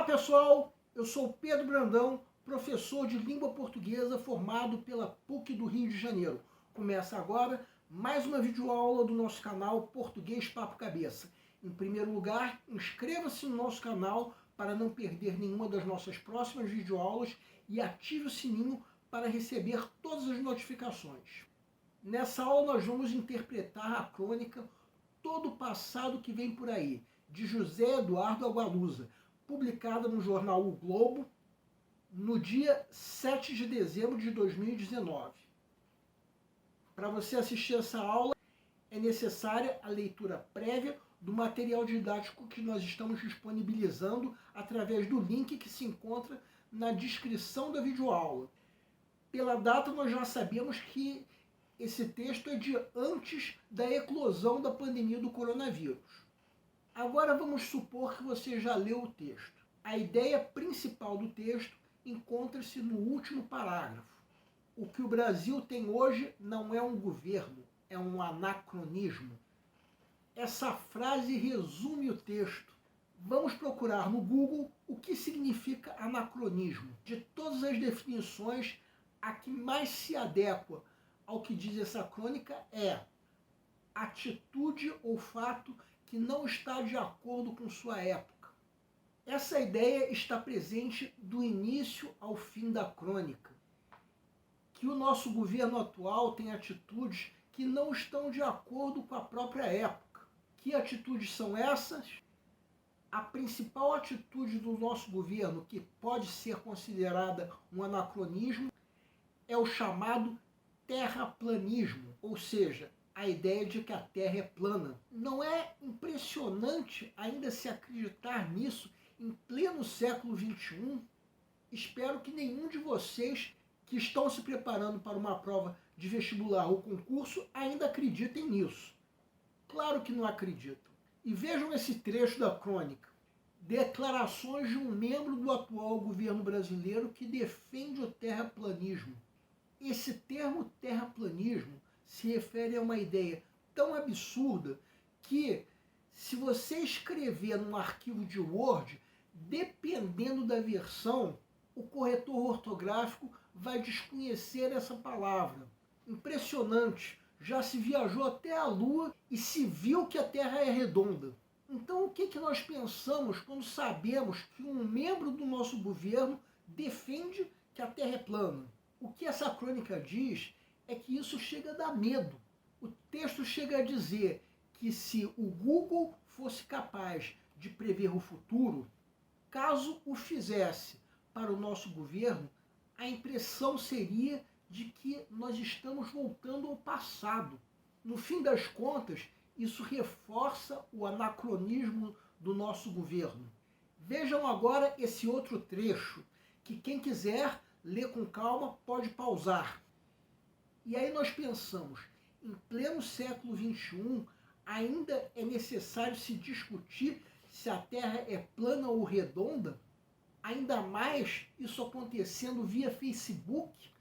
pessoal, eu sou Pedro Brandão, professor de língua portuguesa formado pela PUC do Rio de Janeiro. Começa agora mais uma videoaula do nosso canal Português Papo Cabeça. Em primeiro lugar, inscreva-se no nosso canal para não perder nenhuma das nossas próximas videoaulas e ative o sininho para receber todas as notificações. Nessa aula nós vamos interpretar a crônica Todo o Passado que Vem Por Aí, de José Eduardo Agualusa, publicada no jornal O Globo, no dia 7 de dezembro de 2019. Para você assistir essa aula, é necessária a leitura prévia do material didático que nós estamos disponibilizando através do link que se encontra na descrição da videoaula. Pela data, nós já sabemos que esse texto é de antes da eclosão da pandemia do coronavírus. Agora vamos supor que você já leu o texto. A ideia principal do texto encontra-se no último parágrafo. O que o Brasil tem hoje não é um governo, é um anacronismo. Essa frase resume o texto. Vamos procurar no Google o que significa anacronismo. De todas as definições, a que mais se adequa ao que diz essa crônica é atitude ou fato que não está de acordo com sua época. Essa ideia está presente do início ao fim da crônica, que o nosso governo atual tem atitudes que não estão de acordo com a própria época. Que atitudes são essas? A principal atitude do nosso governo, que pode ser considerada um anacronismo, é o chamado terraplanismo, ou seja, a ideia de que a Terra é plana. Não é impressionante ainda se acreditar nisso em pleno século XXI? Espero que nenhum de vocês que estão se preparando para uma prova de vestibular ou concurso ainda acreditem nisso. Claro que não acreditam. E vejam esse trecho da crônica. Declarações de um membro do atual governo brasileiro que defende o terraplanismo. Esse termo terraplanismo se refere a uma ideia tão absurda que, se você escrever num arquivo de Word, dependendo da versão, o corretor ortográfico vai desconhecer essa palavra. Impressionante! Já se viajou até a Lua e se viu que a Terra é redonda. Então, o que nós pensamos quando sabemos que um membro do nosso governo defende que a Terra é plana? O que essa crônica diz é que isso chega a dar medo. O texto chega a dizer que se o Google fosse capaz de prever o futuro, caso o fizesse para o nosso governo, a impressão seria de que nós estamos voltando ao passado. No fim das contas, isso reforça o anacronismo do nosso governo. Vejam agora esse outro trecho, que quem quiser ler com calma pode pausar. E aí nós pensamos, em pleno século XXI, ainda é necessário se discutir se a Terra é plana ou redonda? Ainda mais isso acontecendo via Facebook?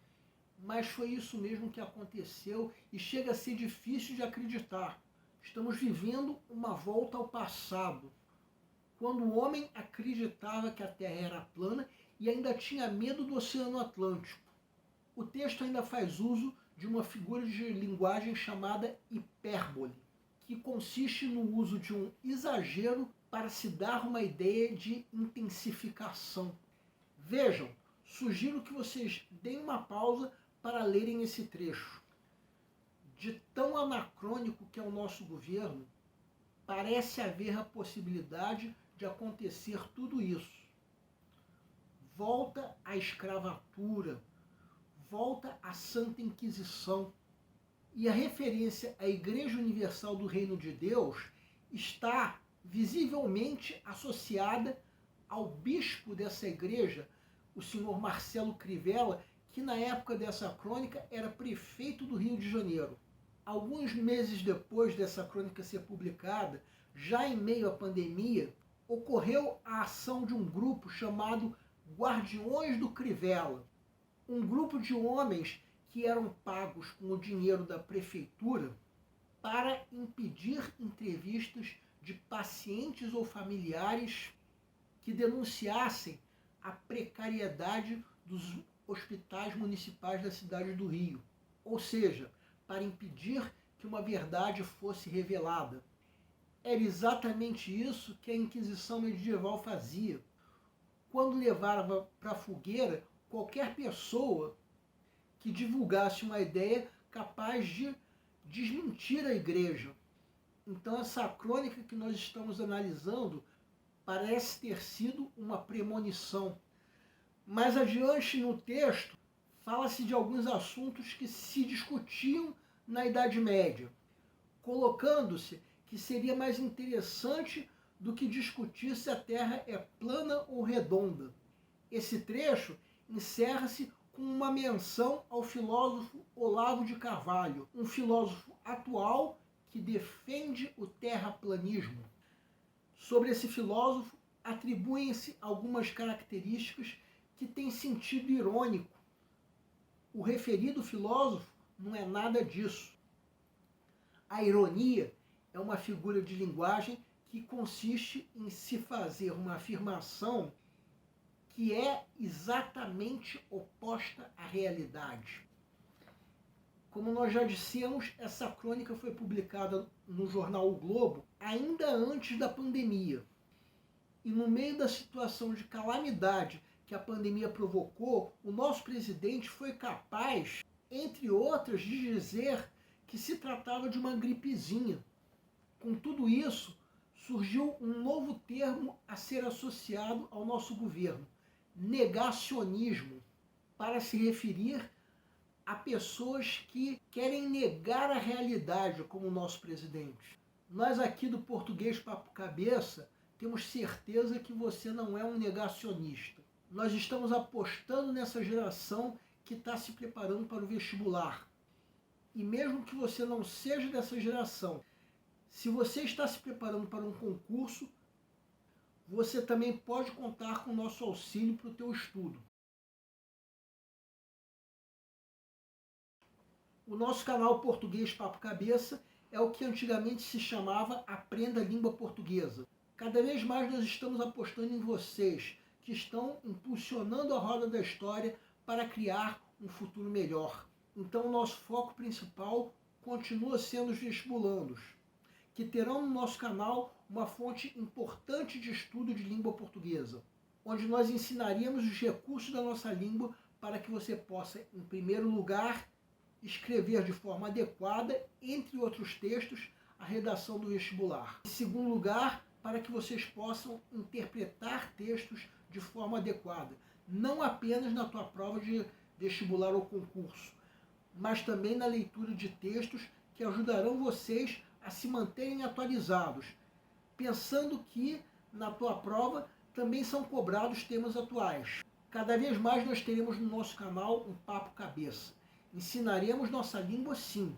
Mas foi isso mesmo que aconteceu e chega a ser difícil de acreditar. Estamos vivendo uma volta ao passado, quando o homem acreditava que a Terra era plana e ainda tinha medo do Oceano Atlântico. O texto ainda faz uso de uma figura de linguagem chamada hipérbole, que consiste no uso de um exagero para se dar uma ideia de intensificação. Vejam, sugiro que vocês deem uma pausa para lerem esse trecho. De tão anacrônico que é o nosso governo, parece haver a possibilidade de acontecer tudo isso. Volta a escravatura, volta a Santa Inquisição. E a referência à Igreja Universal do Reino de Deus está visivelmente associada ao bispo dessa igreja, o senhor Marcelo Crivella, que na época dessa crônica era prefeito do Rio de Janeiro. Alguns meses depois dessa crônica ser publicada, já em meio à pandemia, ocorreu a ação de um grupo chamado Guardiões do Crivella, um grupo de homens que eram pagos com o dinheiro da prefeitura para impedir entrevistas de pacientes ou familiares que denunciassem a precariedade dos hospitais municipais da cidade do Rio, ou seja, para impedir que uma verdade fosse revelada. Era exatamente isso que a Inquisição medieval fazia, quando levava para a fogueira qualquer pessoa que divulgasse uma ideia capaz de desmentir a igreja. Então essa crônica que nós estamos analisando parece ter sido uma premonição. Mais adiante no texto, fala-se de alguns assuntos que se discutiam na Idade Média, colocando-se que seria mais interessante do que discutir se a Terra é plana ou redonda. Esse trecho encerra-se com uma menção ao filósofo Olavo de Carvalho, um filósofo atual que defende o terraplanismo. Sobre esse filósofo, atribuem-se algumas características que têm sentido irônico. O referido filósofo não é nada disso. A ironia é uma figura de linguagem que consiste em se fazer uma afirmação que é exatamente oposta à realidade. Como nós já dissemos, essa crônica foi publicada no jornal O Globo ainda antes da pandemia. E no meio da situação de calamidade que a pandemia provocou, o nosso presidente foi capaz, entre outras, de dizer que se tratava de uma gripezinha. Com tudo isso, surgiu um novo termo a ser associado ao nosso governo: negacionismo, para se referir a pessoas que querem negar a realidade, como o nosso presidente. Nós aqui do Português Papo Cabeça temos certeza que você não é um negacionista. Nós estamos apostando nessa geração que está se preparando para o vestibular. E mesmo que você não seja dessa geração, se você está se preparando para um concurso, você também pode contar com o nosso auxílio para o teu estudo. O nosso canal Português Papo Cabeça é o que antigamente se chamava Aprenda a Língua Portuguesa. Cada vez mais nós estamos apostando em vocês, que estão impulsionando a roda da história para criar um futuro melhor. Então o nosso foco principal continua sendo os vestibulandos, que terão no nosso canal uma fonte importante de estudo de língua portuguesa, onde nós ensinaríamos os recursos da nossa língua para que você possa, em primeiro lugar, escrever de forma adequada, entre outros textos, a redação do vestibular. Em segundo lugar, para que vocês possam interpretar textos de forma adequada, não apenas na tua prova de vestibular ou concurso, mas também na leitura de textos que ajudarão vocês a se manterem atualizados, pensando que na tua prova também são cobrados temas atuais. Cada vez mais nós teremos no nosso canal um Papo Cabeça. Ensinaremos nossa língua sim,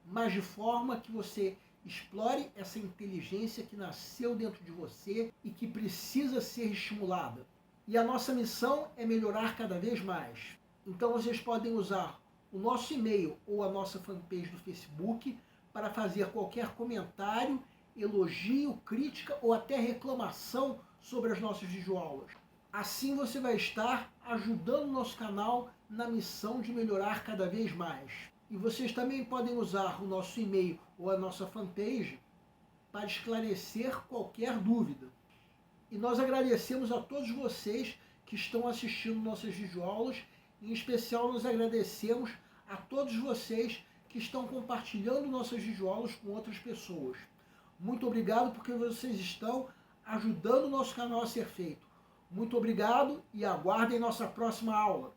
mas de forma que você explore essa inteligência que nasceu dentro de você e que precisa ser estimulada. E a nossa missão é melhorar cada vez mais. Então vocês podem usar o nosso e-mail ou a nossa fanpage do Facebook para fazer qualquer comentário, elogio, crítica ou até reclamação sobre as nossas videoaulas. Assim você vai estar ajudando o nosso canal na missão de melhorar cada vez mais. E vocês também podem usar o nosso e-mail ou a nossa fanpage para esclarecer qualquer dúvida. E nós agradecemos a todos vocês que estão assistindo nossas videoaulas, em especial nós agradecemos a todos vocês que estão compartilhando nossas videoaulas com outras pessoas. Muito obrigado porque vocês estão ajudando o nosso canal a ser feito. Muito obrigado e aguardem nossa próxima aula.